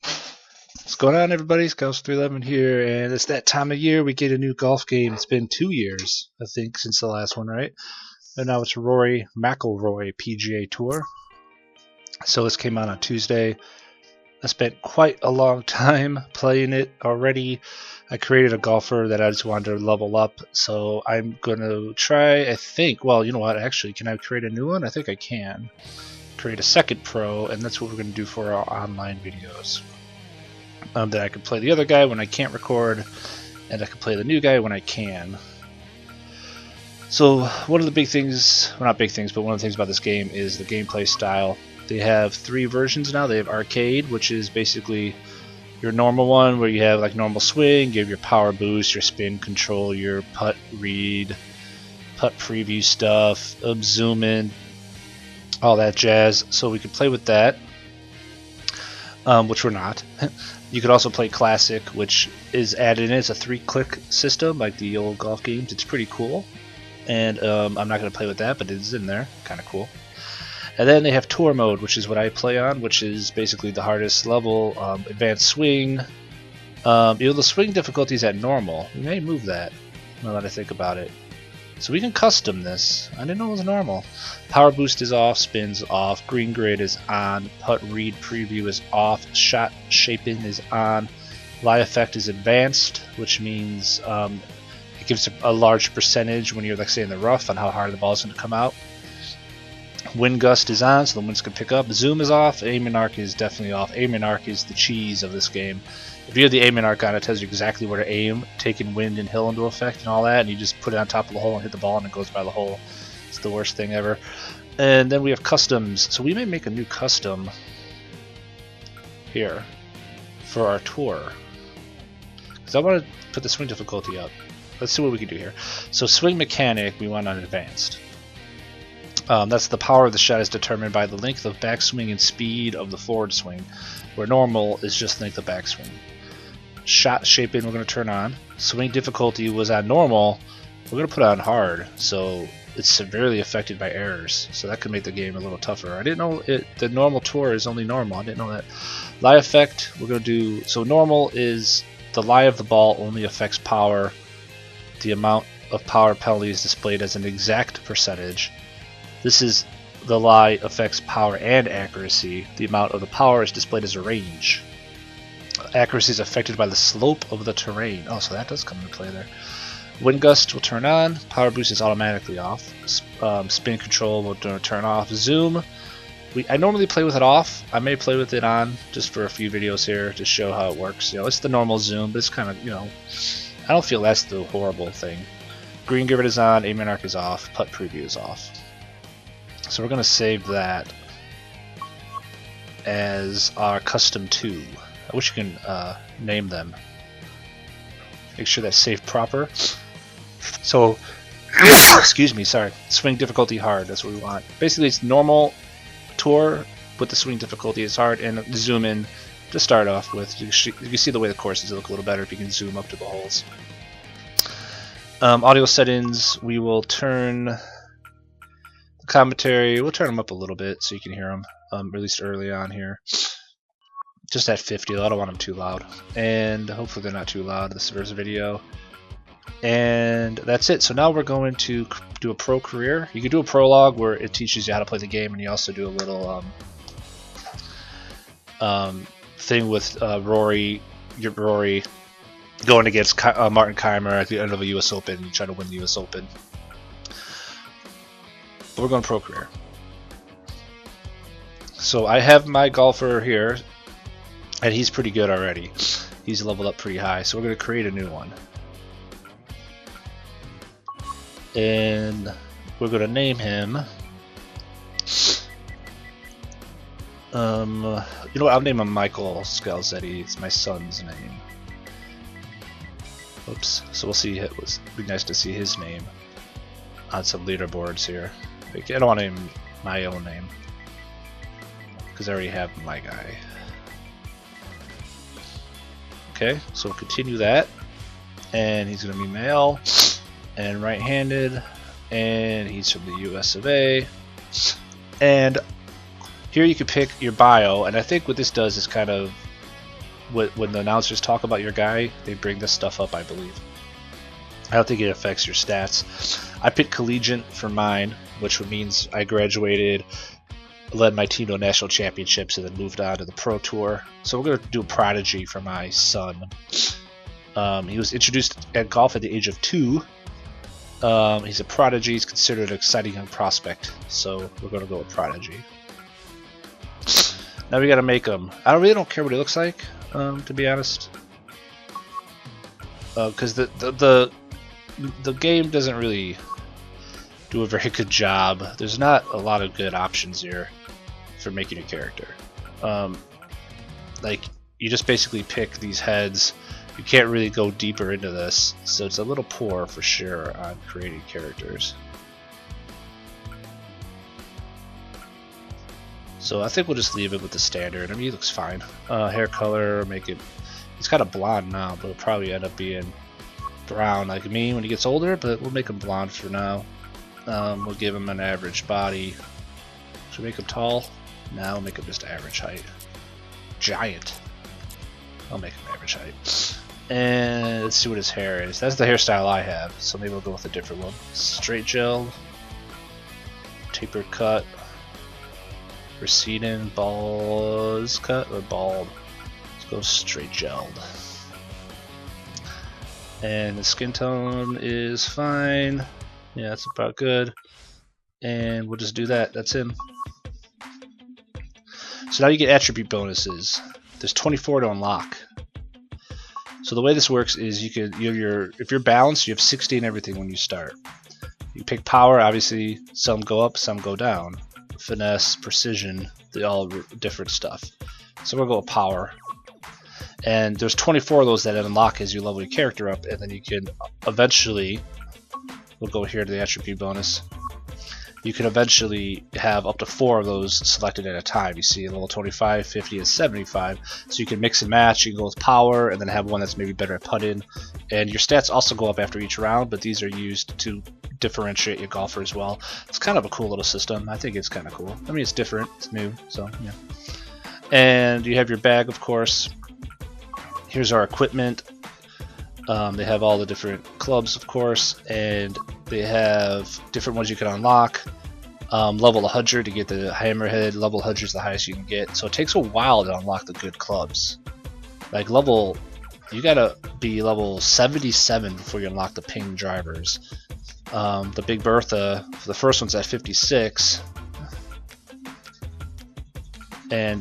What's going on, everybody? Scouts311 here, and it's that time of year we get a new golf game. It's been 2 years, I think, since the last one, right? And now it's Rory PGA Tour. So this came out on Tuesday. I spent quite a long time playing it already. I created a golfer that I just wanted to level up, so I'm going to try, I think, well, you know what, actually, can I create a new one? I think I can. Create a second pro, and that's what we're going to do for our online videos. That I can play the other guy when I can't record, and I can play the new guy when I can. So one of the big things, well, not big things, but one of the things about this game is the gameplay style. They have 3 versions now. They have arcade, which is basically your normal one where you have like normal swing, you have your power boost, your spin control, your putt read, putt preview stuff, zoom in, all that jazz. So we can play with that, which we're not. You could also play Classic, which is added in. It's a 3-click system like the old golf games. It's pretty cool. And I'm not going to play with that, but it's in there. Kind of cool. And then they have Tour Mode, which is what I play on, which is basically the hardest level. Advanced Swing. The swing difficulty is at normal. We may move that, now that I think about it. So we can custom this. I didn't know it was normal. Power Boost is off, Spin's off, Green Grid is on, Putt Read Preview is off, Shot Shaping is on, Lie Effect is advanced, which means it gives a large percentage when you're, like, say, in the rough on how hard the ball is going to come out. Wind Gust is on, so the winds can pick up. Zoom is off. Aim and Arc is definitely off. Aim and Arc is the cheese of this game. If you have the Aim and Arc on, it tells you exactly where to aim, taking wind and hill into effect and all that, and you just put it on top of the hole and hit the ball and it goes by the hole. It's the worst thing ever. And then we have customs. So we may make a new custom here for our tour, because I want to put the swing difficulty up. Let's see what we can do here. So swing mechanic, we want on advanced. That's the power of the shot is determined by the length of backswing and speed of the forward swing, where normal is just length of backswing. Shot shaping we're going to turn on. Swing difficulty was on normal. We're going to put it on hard, so it's severely affected by errors. So that could make the game a little tougher. I didn't know the normal tour is only normal. I didn't know that. Lie effect we're going to do. So normal is the lie of the ball only affects power. The amount of power penalty is displayed as an exact percentage. This is the lie affects power and accuracy. The amount of the power is displayed as a range. Accuracy is affected by the slope of the terrain. Oh, so that does come into play there. Wind Gust will turn on. Power Boost is automatically off. Spin Control will turn off. Zoom, I normally play with it off. I may play with it on just for a few videos here to show how it works. You know, it's the normal zoom, but it's kind of, you know, I don't feel that's the horrible thing. Green Grid is on. Aim and Arc is off. Putt Preview is off. So we're going to save that as our custom 2. I wish you can name them. Make sure that's saved proper. So, excuse me, sorry. Swing difficulty hard, that's what we want. Basically, it's normal tour with the swing difficulty is hard, and zoom in to start off with. You can see the way the courses look a little better if you can zoom up to the holes. Audio settings, we will turn commentary, we'll turn them up a little bit so you can hear them, at least early on here. Just at 50, I don't want them too loud. And hopefully they're not too loud, this first video. And that's it. So now we're going to do a pro career. You can do a prologue where it teaches you how to play the game, and you also do a little thing with Rory going against Martin Keimer at the end of a US Open and trying to win the US Open. We're going pro career. So I have my golfer here, and he's pretty good already. He's leveled up pretty high, so we're going to create a new one. And we're going to name him. You know what? I'll name him Michael Scalzetti. It's my son's name. Oops. So we'll see. It would be nice to see his name on some leaderboards here. I don't want to name my own name because I already have my guy. Okay, so we'll continue that, and he's going to be male and right-handed, and he's from the US of A, and Here you can pick your bio, and I think what this does is kind of when the announcers talk about your guy, they bring this stuff up, I believe. I don't think it affects your stats. I picked collegiate for mine, which means I graduated, led my team to national championships, and then moved on to the pro tour. So we're going to do a prodigy for my son. He was introduced at golf at the age of 2. He's a prodigy. He's considered an exciting young prospect, so we're going to go with prodigy. Now we got to make him. I really don't care what he looks like, to be honest, because the game doesn't really do a very good job. There's not a lot of good options here for making a character. Like, you just basically pick these heads. You can't really go deeper into this, so it's a little poor for sure on creating characters. So I think we'll just leave it with the standard. I mean, he looks fine. Hair color, make it. He's kind of blonde now, but it'll probably end up being brown like me when he gets older. But we'll make him blonde for now. We'll give him an average body. Should we make him tall? No, we'll make him just average height. Giant. I'll make him average height. And let's see what his hair is. That's the hairstyle I have, so maybe we'll go with a different one. Straight gel, tapered cut, receding, buzz cut, or bald. Let's go straight gelled. And the skin tone is fine. Yeah, that's about good. And we'll just do that. That's him. So now you get attribute bonuses. There's 24 to unlock. So the way this works is you have if you're balanced, you have 60 in everything when you start. You pick power, obviously some go up, some go down. Finesse, precision, they all different stuff. So we'll go with power. And there's 24 of those that unlock as you level your character up, and then you can eventually, we'll go here to the attribute bonus. You can eventually have up to 4 of those selected at a time. You see level 25, 50, and 75. So you can mix and match. You can go with power and then have one that's maybe better at putting. And your stats also go up after each round, but these are used to differentiate your golfer as well. It's kind of a cool little system. I think it's kind of cool. I mean, it's different. It's new. So, yeah. And you have your bag, of course. Here's our equipment. They have all the different clubs, of course, and they have different ones you can unlock. Level 100 to get the hammerhead. Level 100 is the highest you can get. So it takes a while to unlock the good clubs. Like you gotta be level 77 before you unlock the ping drivers. The Big Bertha, the first one's at 56. And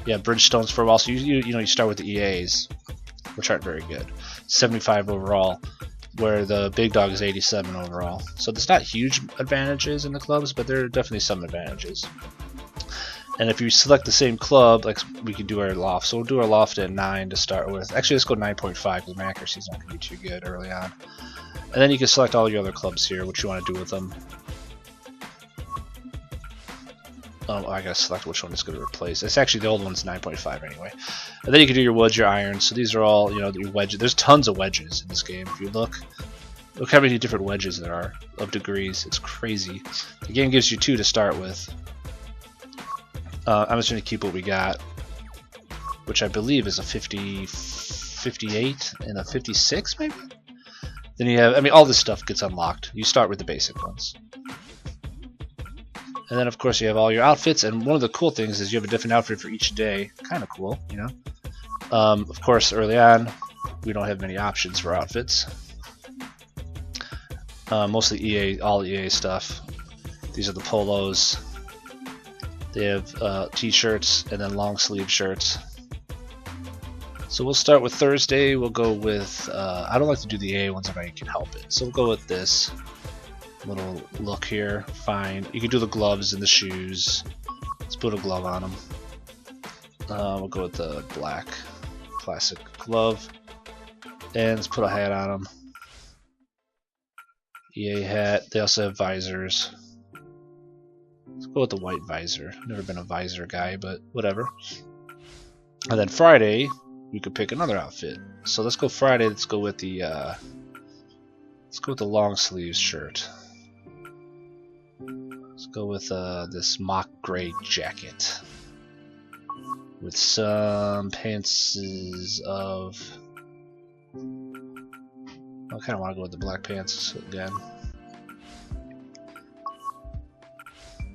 yeah, Bridgestones for a while. So you start with the EAs, which aren't very good. 75 overall, where the big dog is 87 overall. So there's not huge advantages in the clubs, but there are definitely some advantages. And if you select the same club, like we can do our loft. So we'll do our loft at 9 to start with. Actually, let's go 9.5 because my accuracy is not going to be too good early on. And then you can select all your other clubs here, what you want to do with them. Oh, I gotta select which one it's going to replace. It's actually the old one's 9.5 anyway. And then you can do your woods, your irons. So these are all, your wedges. There's tons of wedges in this game. If you look how many different wedges there are of degrees. It's crazy. The game gives you 2 to start with. I'm just going to keep what we got, which I believe is a 50, 58, and a 56 maybe? Then you have, all this stuff gets unlocked. You start with the basic ones. And then, of course, you have all your outfits, and one of the cool things is you have a different outfit for each day. Kind of cool, Of course, early on, we don't have many options for outfits. Mostly all EA stuff. These are the polos. They have t-shirts and then long sleeve shirts. So we'll start with Thursday. We'll go with, I don't like to do the EA ones if I can help it. So we'll go with this little look here. Fine. You can do the gloves and the shoes. Let's put a glove on them. We'll go with the black classic glove. And let's put a hat on them. EA hat. They also have visors. Let's go with the white visor. Never been a visor guy, but whatever. And then Friday, you could pick another outfit. So let's go Friday. Let's go with the long sleeves shirt. Let's go with this mock gray jacket with some pants of. I kind of want to go with the black pants again.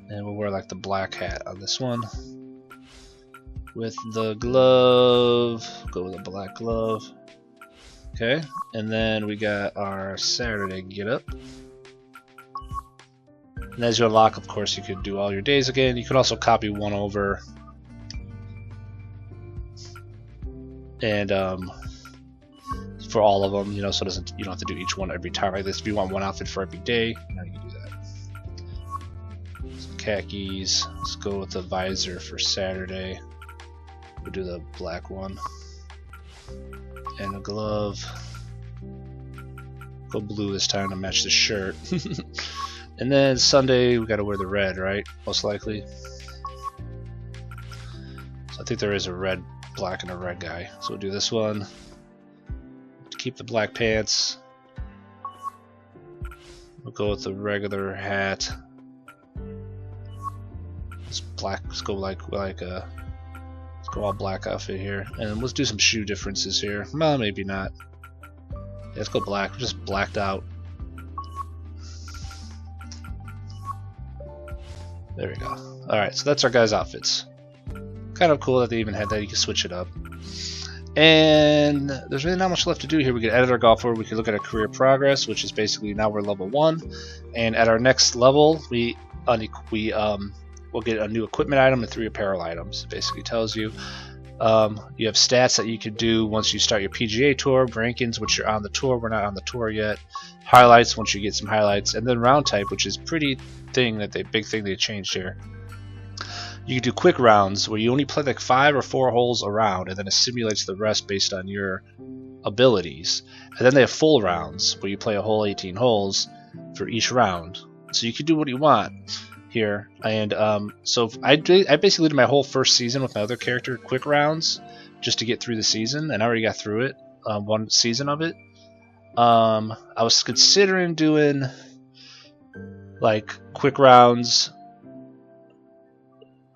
And we'll wear like the black hat on this one. With the glove, go with a black glove. Okay, and then we got our Saturday get up. And as you unlock, of course, you could do all your days again. You could also copy one over. And for all of them, you know, so it doesn't, you don't have to do each one every time like this. If you want one outfit for every day, you know, you can do that. Some khakis. Let's go with the visor for Saturday. We'll do the black one. And a glove. Go blue this time to match the shirt. And then Sunday we gotta wear the red, right? Most likely. So I think there is a red, black, and a red guy. So we'll do this one. Keep the black pants. We'll go with the regular hat. It's black. Let's go like a. Let's go all black outfit here, and let's do some shoe differences here. Well, maybe not. Yeah, let's go black. We're just blacked out. There we go. All right, so that's our guys' outfits. Kind of cool that they even had that. You can switch it up. And there's really not much left to do here. We can edit our golfer. We can look at our career progress, which is basically now we're level 1. And at our next level, we'll get a new equipment item and 3 apparel items. It basically tells you you have stats that you can do once you start your PGA tour, rankings, which you're on the tour. We're not on the tour yet. Highlights once you get some highlights, and then round type, which is big thing they changed here. You can do quick rounds where you only play like 5 or 4 holes around, and then it simulates the rest based on your abilities. And then they have full rounds where you play a whole 18 holes for each round. So you can do what you want here. And so I basically did my whole first season with my other character, quick rounds, just to get through the season, and I already got through it, one season of it. I was considering doing like quick rounds.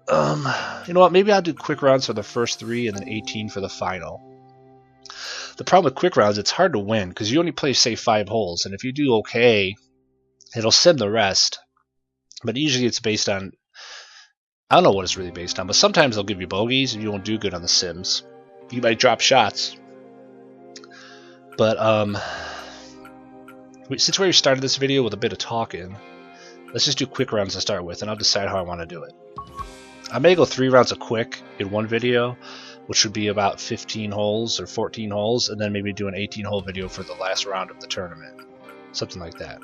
You know what? Maybe I'll do quick rounds for the first 3 and then 18 for the final. The problem with quick rounds, it's hard to win because you only play, say, 5 holes, and if you do okay, it'll sim the rest. But usually it's based on, I don't know what it's really based on, but sometimes they'll give you bogeys and you won't do good on the sims. You might drop shots. But since we already started this video with a bit of talking, let's just do quick rounds to start with, and I'll decide how I want to do it. I may go 3 rounds of quick in one video, which would be about 15 holes or 14 holes, and then maybe do an 18-hole video for the last round of the tournament. Something like that.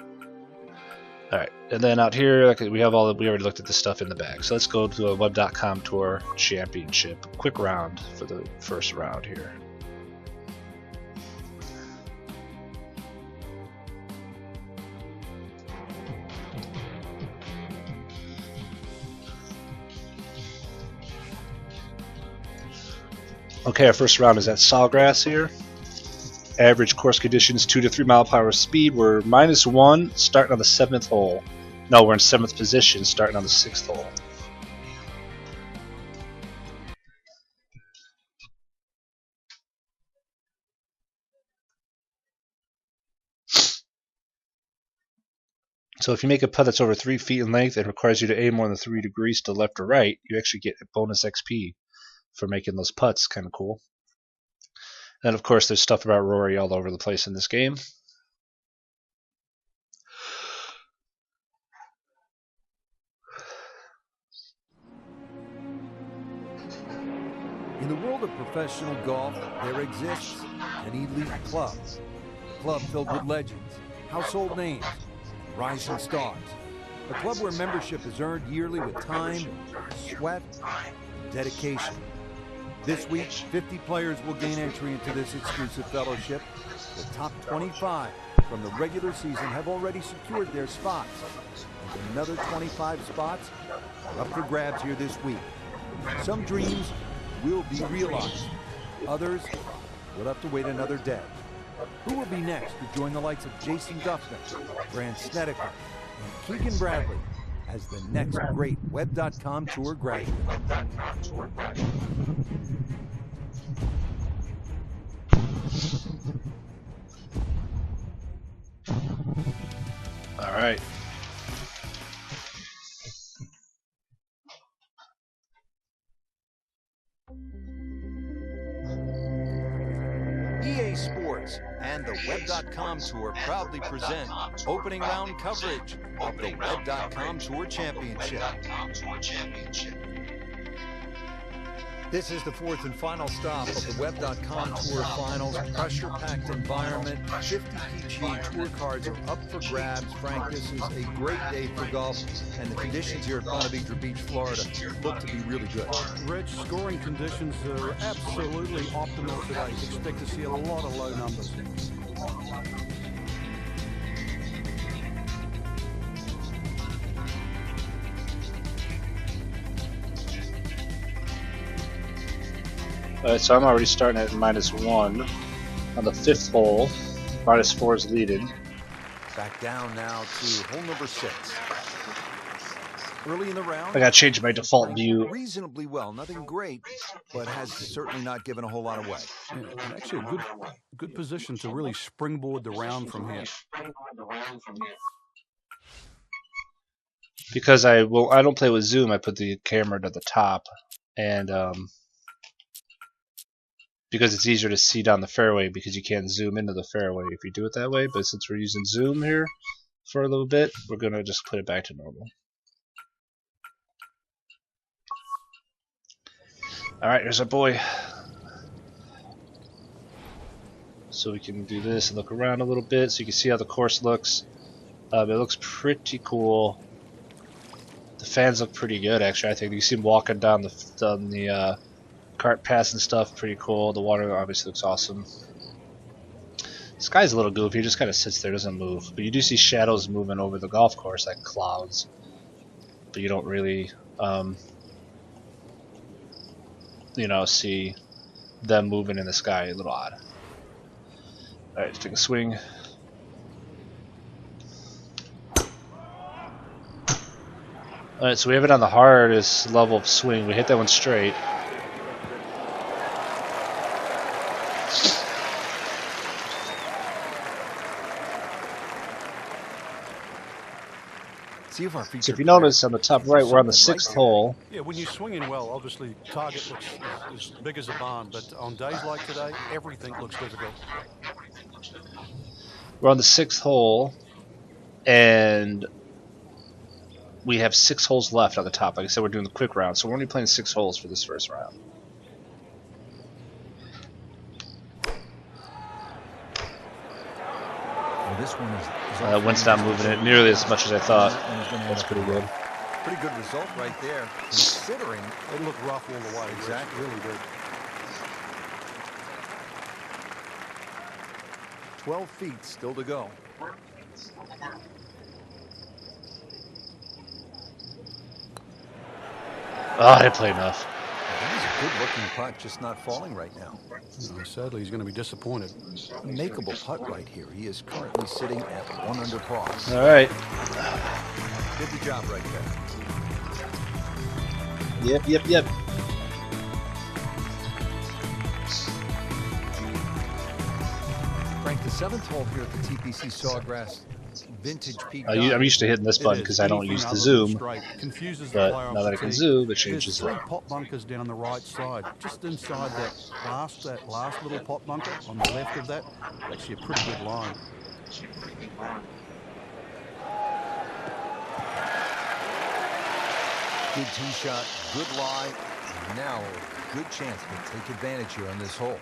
Alright, and then out here, we already looked at this stuff in the bag. So let's go to a Web.com Tour Championship. Quick round for the first round here. Okay, our first round is at Sawgrass here. Average course conditions 2 to 3 mile per hour speed. We're -1 starting on the 7th hole. No, we're in 7th position starting on the 6th hole. So if you make a putt that's over 3 feet in length and requires you to aim more than 3 degrees to left or right, you actually get a bonus XP for making those putts. Kind of cool. And of course there's stuff about Rory all over the place in this game. In the world of professional golf, there exists an elite club. A club filled with legends, household names, rising stars. A club where membership is earned yearly with time, sweat, and dedication. This week, 50 players will gain entry into this exclusive fellowship. The top 25 from the regular season have already secured their spots. And another 25 spots are up for grabs here this week. Some dreams will be realized. Others will have to wait another day. Who will be next to join the likes of Jason Duffner, Grant Snedeker, and Keegan Bradley as the next great Web.com Tour graduate. All right. EA Sports and the Web.com Tour proudly present opening round coverage of the Web.com Tour Championship. This is the fourth and final stop of the Web.com Tour Finals. Pressure-packed environment. 50 PGA Tour cards are up for grabs. Frank, this is a great day for golf, and the conditions here at Ponte Vedra Beach, Florida, look to be really good. Rich, scoring conditions are absolutely optimal today. Expect to see a lot of low numbers. Alright, so I'm already starting at -1 on the 5th hole. -4 is leading. Back down now to hole number 6. Early in the round, I gotta change my default view. reasonably well. Nothing great, but has certainly not given a whole lot away. Yeah, and actually a good position to really springboard the round from here. Because I don't play with zoom, I put the camera to the top, and because it's easier to see down the fairway because you can't zoom into the fairway if you do it that way. But since we're using zoom here for a little bit, we're gonna just put it back to normal. Alright, here's our boy. So we can do this and look around a little bit so you can see how the course looks. It looks pretty cool. The fans look pretty good, actually. I think you see them walking down the cart paths and stuff. Pretty cool. The water obviously looks awesome. The sky's a little goofy. It just kind of sits there, doesn't move. But you do see shadows moving over the golf course, like clouds. But you don't really, you know, see them moving in the sky. A little odd. All right, let's take a swing. Alright, so we have it on the hardest level of swing. We hit that one straight. See if our So if you notice on the top right, we're on the 6th hole. Yeah, when you're swinging well, obviously target looks as big as a barn, but on days like today, everything looks difficult. We're on the 6th hole, and we have 6 holes left on the top. Like I said, we're doing the quick round, so we're only playing 6 holes for this first round. Well, this one is Wind's not moving it nearly as much as I thought. That's pretty good. pretty good result right there, considering It looked rough all the way. Exactly. It really did. 12 feet still to go. Oh, I didn't play enough. That is a good-looking putt, just not falling right now. Sadly, he's going to be disappointed. A makeable putt right here. He is currently sitting at 1 under par. All right. Did the job right there. Yep. Frank, the 7th hole here at the TPC Sawgrass Vintage Peak. I'm used to hitting this button because I don't use the zoom. But now that I can zoom, it changes There's it. 3 pot bunkers down the right side, just inside that last little pot bunker on the left of that. Actually, a pretty good line. Good tee shot, good lie. Now, a good chance to take advantage here on this hole.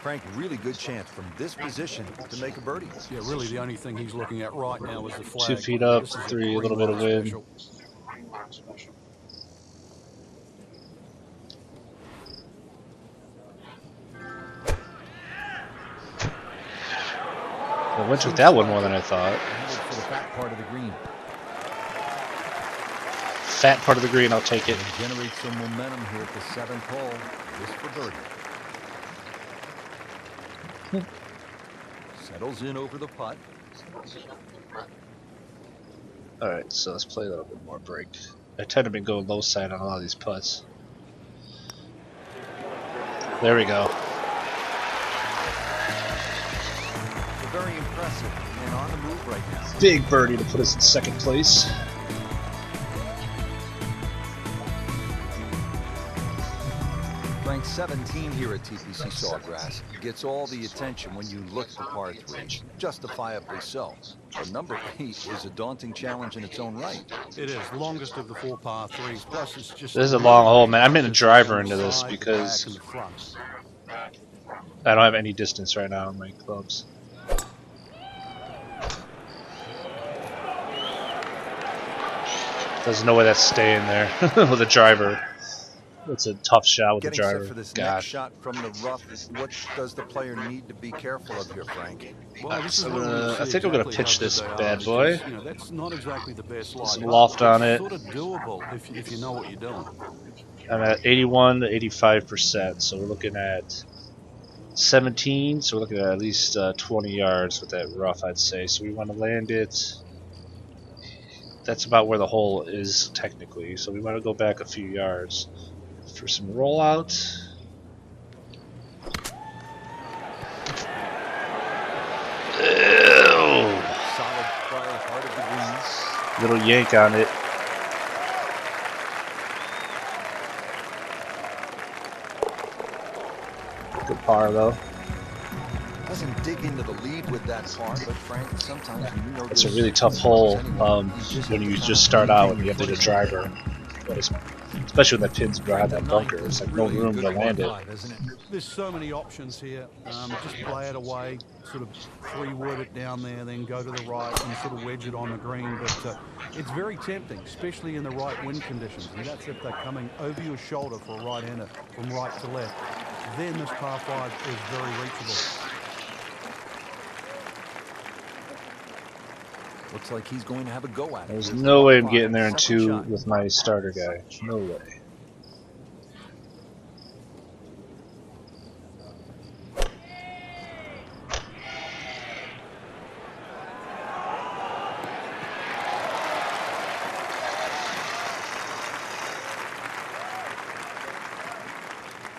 Frank, really good chance from this position to make a birdie. Yeah, really the only thing he's looking at right now is the flag. 2 feet up, This is 3, a little green bit of light wind. special. The wind took that one more than I thought. For the back part of the green. Fat part of the green, I'll take it. And generate some momentum here at the 7th hole. Just for birdie. Settles in over the putt. Alright, so let's play a little bit more break. I tend to be going low side on a lot of these putts. There we go. They're very impressive and on the move right now. Big birdie to put us in second place. Ranked 17 here at TPC Sawgrass. Gets all the attention when you look at the par 3. Justifiably so. But number 8 is a daunting challenge in its own right. It is longest of the 4 par 3s. Plus, it's just This is a long hole, man. I'm in a driver into this because I don't have any distance right now on my clubs. There's no way that's staying there with a driver. It's a tough shot with the driver. Set for this next shot from the rough. What does the player need to be careful of here, Frank? Well, I think I'm gonna pitch this bad boy. You know, that's not exactly the best lie. Some loft on it. Sort of doable if you know what you're doing. I'm at 81 to 85%, so we're looking at 17. So we're looking at least 20 yards with that rough, I'd say. So we want to land it. That's about where the hole is technically. So we want to go back a few yards for some rollout. Ew. Solid play, heart of the greens. Little yank on it. Good par though. Doesn't dig into the lead with that par, but Frank, sometimes you know It's a really tough hole when you just start out and you have to hit a driver. Especially when that pin's behind that bunker. There's like no room to land it. There's so many options here. Just play it away, sort of 3-wood it down there, then go to the right and sort of wedge it on the green. But it's very tempting, especially in the right wind conditions. And that's if they're coming over your shoulder for a right-hander from right to left. Then this par 5 is very reachable. Looks like he's going to have a go at it. There's no way I'm getting there in 2 with my starter guy. No way.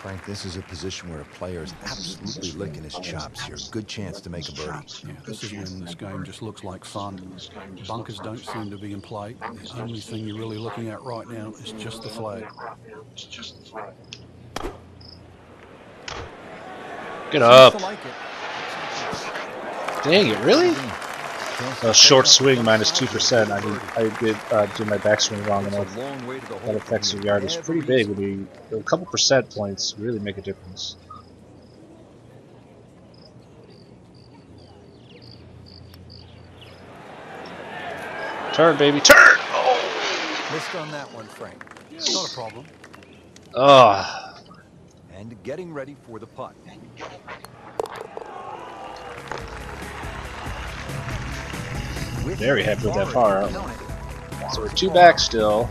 Frank, this is a position where a player is absolutely licking his chops here. Good chance to make a birdie. Yeah, this is when this game just looks like fun. Bunkers don't seem to be in play. The only thing you're really looking at right now is just the flag. Get up. Dang it, really? A short swing minus 2%. I did do my backswing wrong enough. That affects your yardage pretty big. A couple percent points really make a difference. Turn, baby, turn! Oh! Missed on that one, Frank. Not a problem. Oh. And getting ready for the putt. Very happy with that par. So we're 2 back still.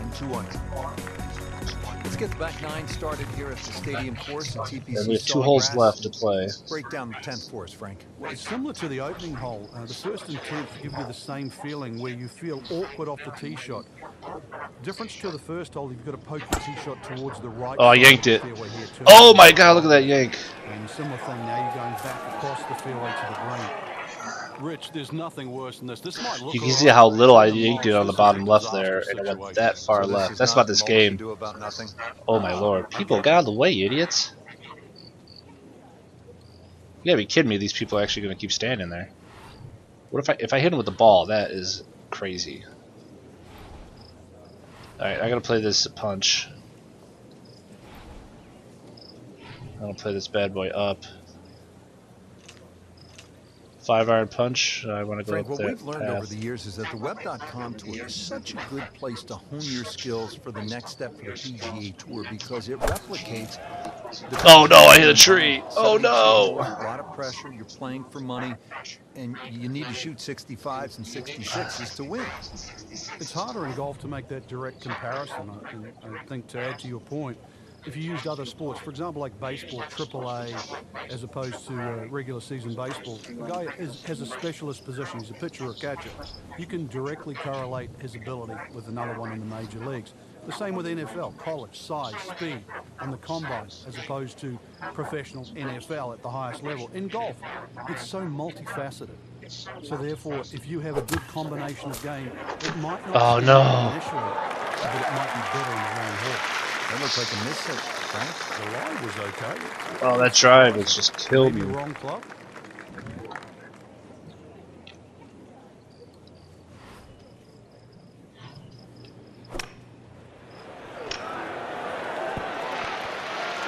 Let's get the back 9 started here at the stadium course at TPC. And we have 2 holes left to play. Break down the 10th for us, Frank. Well, it's similar to the opening hole. The first and 10th give you the same feeling where you feel awkward off the tee shot. Difference to the first hole, you've got to poke the tee shot towards the right. Oh, I yanked it. Oh my god, look at that yank. And similar thing now, you're going back across the fairway to the green. Rich, there's nothing worse than this. This might look. You can see how little I yanked it on the bottom left there, and I went that far left. That's about this game. Oh my lord. People, get out of the way, idiots. You gotta be kidding me, these people are actually gonna keep standing there. What if I hit him with the ball? That is crazy. Alright, I gotta play this punch. I'm gonna play this bad boy up. 5-iron punch. I want to go Frank, up what that we've learned path. over the years is that the web.com tour is such a good place to hone your skills for the next step for the PGA Tour because it replicates. Oh no! I hit a tree. Oh no! A lot of pressure. You're playing for money, and you need to shoot 65s and 66s to win. It's harder in golf to make that direct comparison. I think to add to your point, if you used other sports, for example, like baseball, AAA, as opposed to regular season baseball, the guy has a specialist position. He's a pitcher or catcher. You can directly correlate his ability with another one in the major leagues. The same with NFL, college, size, speed, and the combine, as opposed to professional NFL at the highest level. In golf, it's so multifaceted. So therefore, if you have a good combination of game, it might not initially, but it might be better in the long haul. That looks like a miss it, Frank. The lie was okay. Oh, that drive has just killed me. Maybe wrong club.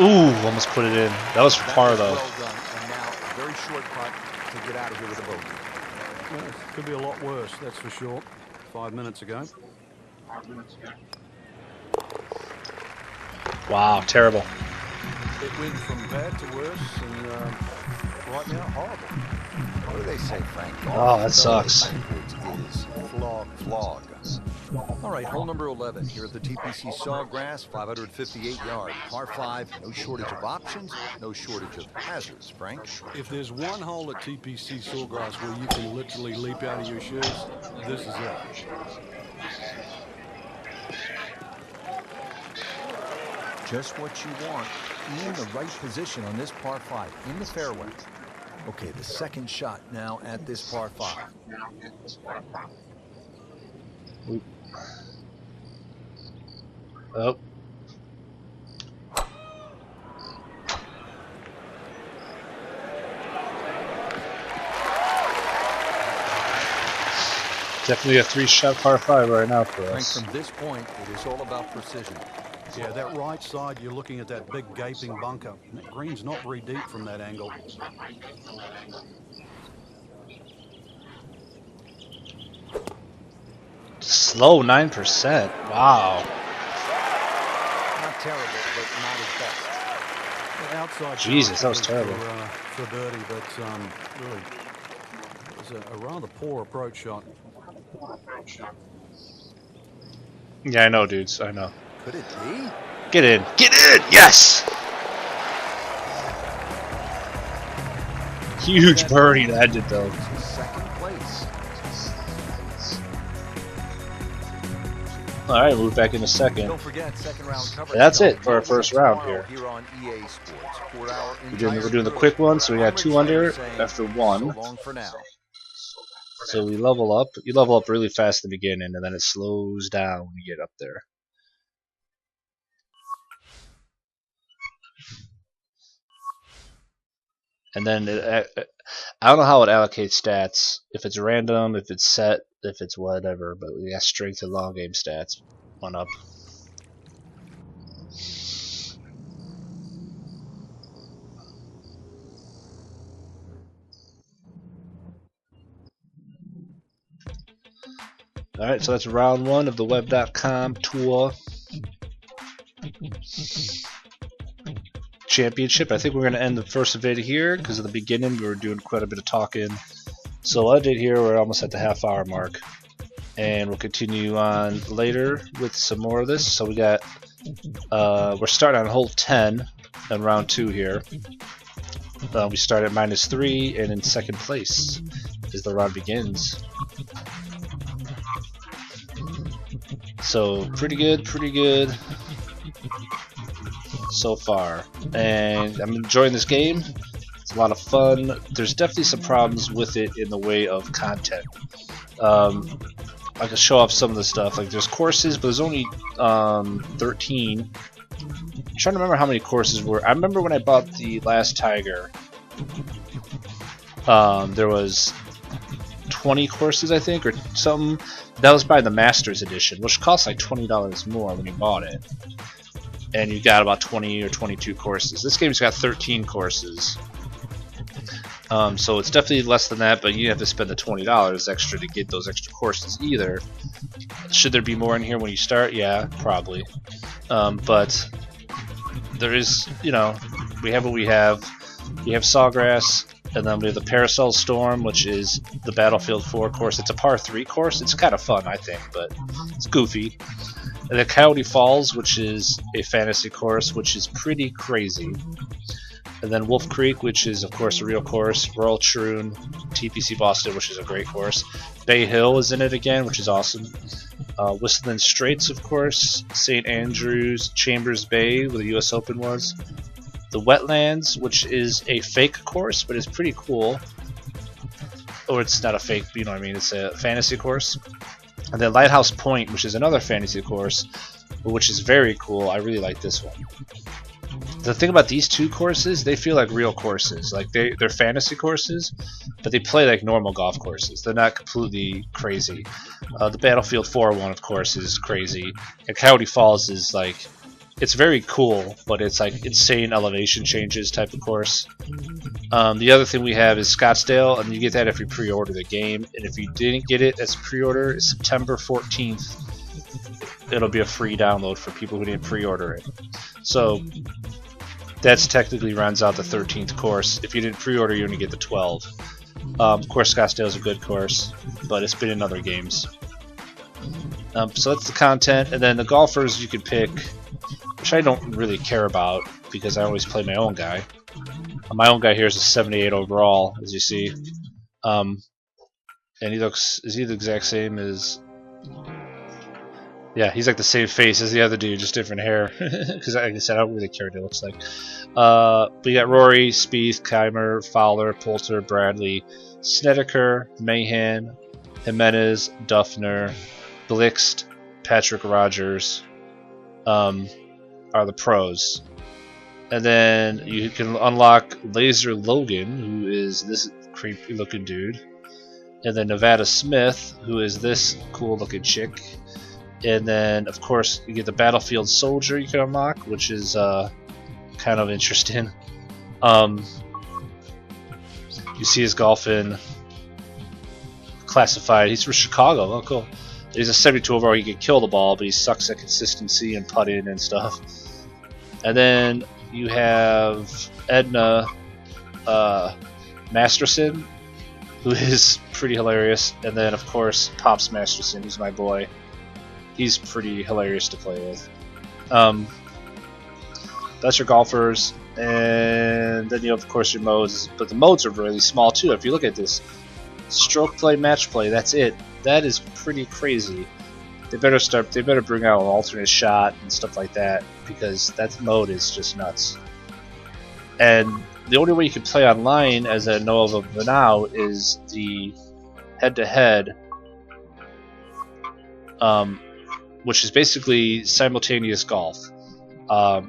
Ooh, almost put it in. That was for par though. Well done, and now a very short putt to get out of here with a bogey. Well, could be a lot worse, that's for sure. 5 minutes ago. Wow, terrible. It went from bad to worse, and right now, horrible. What do they say, Frank? Oh, that sucks. Is flawed. All right, hole number 11 here at the TPC Sawgrass, 558 yards, par 5. No shortage of options, no shortage of hazards, Frank. If there's one hole at TPC Sawgrass where you can literally leap out of your shoes, this is it. Just what you want, in the right position on this par 5, in the fairway. Okay, the second shot now at this par 5. Oh. Definitely a 3-shot par 5 right now for us. Frank, from this point, it is all about precision. Yeah, that right side, you're looking at that big gaping bunker. And that green's not very deep from that angle. Slow 9%. Wow. Not terrible, but not as best. The outside Jesus, that was terrible. For birdie, but really, it was a rather poor approach shot. Yeah, I know, dudes. I know. Could it be? Get in. Get in! Yes! Huge birdie to end it, though. Second place. All right, move back into second. Don't forget, second round coverage. That's it for our first round here. Here on EA Sports. We're doing the quick one, so we got 2 under after 1. So long for now. So we level up. You level up really fast at the beginning, and then it slows down when you get up there. And then I don't know how it allocates stats. If it's random, if it's set, if it's whatever. But we got strength and long game stats. 1 up. Alright, so that's round 1 of the web.com tour championship. I think we're going to end the first of it here because at the beginning we were doing quite a bit of talking. So what I did here, we're almost at the half-hour mark. And we'll continue on later with some more of this. So we got, we're starting on hole 10 in round 2 here. We start at -3 and in second place as the round begins. So pretty good so far, and I'm enjoying this game. It's a lot of fun. There's definitely some problems with it in the way of content. I can show off some of the stuff. Like there's courses, but there's only 13. I'm trying to remember how many courses were. I remember when I bought the last Tiger, there was 20 courses, I think, or something. That was by the Masters edition, which cost like $20 more when you bought it. And you got about 20 or 22 courses. This game's got 13 courses. So it's definitely less than that, but you have to spend the $20 extra to get those extra courses either. Should there be more in here when you start? Yeah, probably. But there is, you know, we have what we have. We have Sawgrass, and then we have the Parasol Storm, which is the Battlefield 4 course. It's a par 3 course. It's kind of fun, I think, but it's goofy. And then Coyote Falls, which is a fantasy course, which is pretty crazy. And then Wolf Creek, which is of course a real course. Royal Troon, TPC Boston, which is a great course. Bay Hill is in it again, which is awesome. Whistling Straits, of course. St. Andrews, Chambers Bay, where the US Open was. The Wetlands, which is a fake course, but it's pretty cool. Or it's not a fake, you know what I mean, it's a fantasy course. And then Lighthouse Point, which is another fantasy course, which is very cool. I really like this one. The thing about these two courses, they feel like real courses. Like they're fantasy courses, but they play like normal golf courses. They're not completely crazy. The Battlefield 4 one, of course, is crazy. And Coyote Falls is like, it's very cool, but it's like insane elevation changes type of course. The other thing we have is Scottsdale, and you get that if you pre-order the game. And if you didn't get it as pre-order, it's September 14th. It'll be a free download for people who didn't pre-order it. So that's technically rounds out the 13th course. If you didn't pre-order, you only get the 12. Of course, Scottsdale is a good course, but it's been in other games. So that's the content, and then the golfers you can pick, which I don't really care about because I always play my own guy. My own guy here is a 78 overall, as you see, and is he the exact same as? Yeah, he's like the same face as the other dude, just different hair. Because like I said, I don't really care what it looks like. But you got Rory, Spieth, Keimer, Fowler, Poulter, Bradley, Snedeker, Mahan, Jimenez, Duffner, Blixt, Patrick Rogers are the pros. And then you can unlock Laser Logan, who is this creepy looking dude. And then Nevada Smith, who is this cool looking chick. And then, of course, you get the Battlefield Soldier you can unlock, which is kind of interesting. You see his golfing classified. He's from Chicago. Oh, cool. He's a 72 overall. He can kill the ball, but he sucks at consistency and putting and stuff. And then you have Edna Masterson, who is pretty hilarious. And then, of course, Pops Masterson, who's my boy. He's pretty hilarious to play with. That's your golfers, and then you have, of course, your modes. But the modes are really small too. If you look at this, stroke play, match play, that's it. That is pretty crazy. They better bring out an alternate shot and stuff like that, because that mode is just nuts. And the only way you can play online, as I know of now, is the head-to-head. Which is basically simultaneous golf,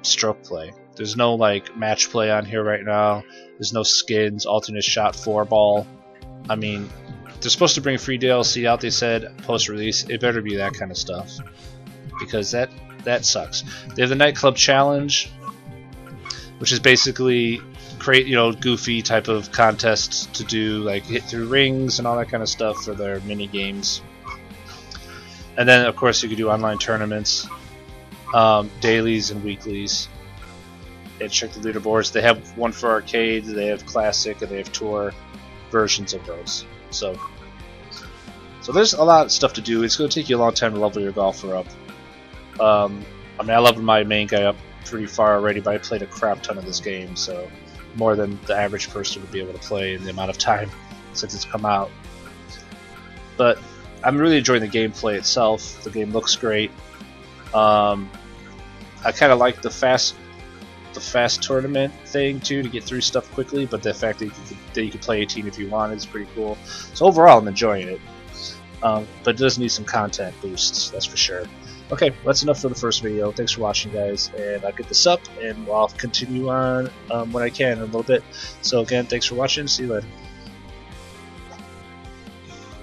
stroke play. There's no like match play on here right now. There's no skins, alternate shot, 4-ball. I mean, they're supposed to bring free DLC out. They said post-release. It better be that kind of stuff, because that sucks. They have the Nightclub Challenge, which is basically create goofy type of contests to do, like hit through rings and all that kind of stuff for their mini games. And then, of course, you can do online tournaments, dailies and weeklies. And check the leaderboards. They have one for arcade, they have classic, and they have tour versions of those. So there's a lot of stuff to do. It's going to take you a long time to level your golfer up. I mean, I leveled my main guy up pretty far already, but I played a crap ton of this game, so more than the average person would be able to play in the amount of time since it's come out. But I'm really enjoying the gameplay itself. The game looks great. I kind of like the fast tournament thing too, to get through stuff quickly. But the fact that you can play 18 if you want is pretty cool. So overall, I'm enjoying it. But it does need some content boosts, that's for sure. Okay, that's enough for the first video. Thanks for watching, guys, and I'll get this up, and I'll continue on when I can in a little bit. So again, thanks for watching. See you later.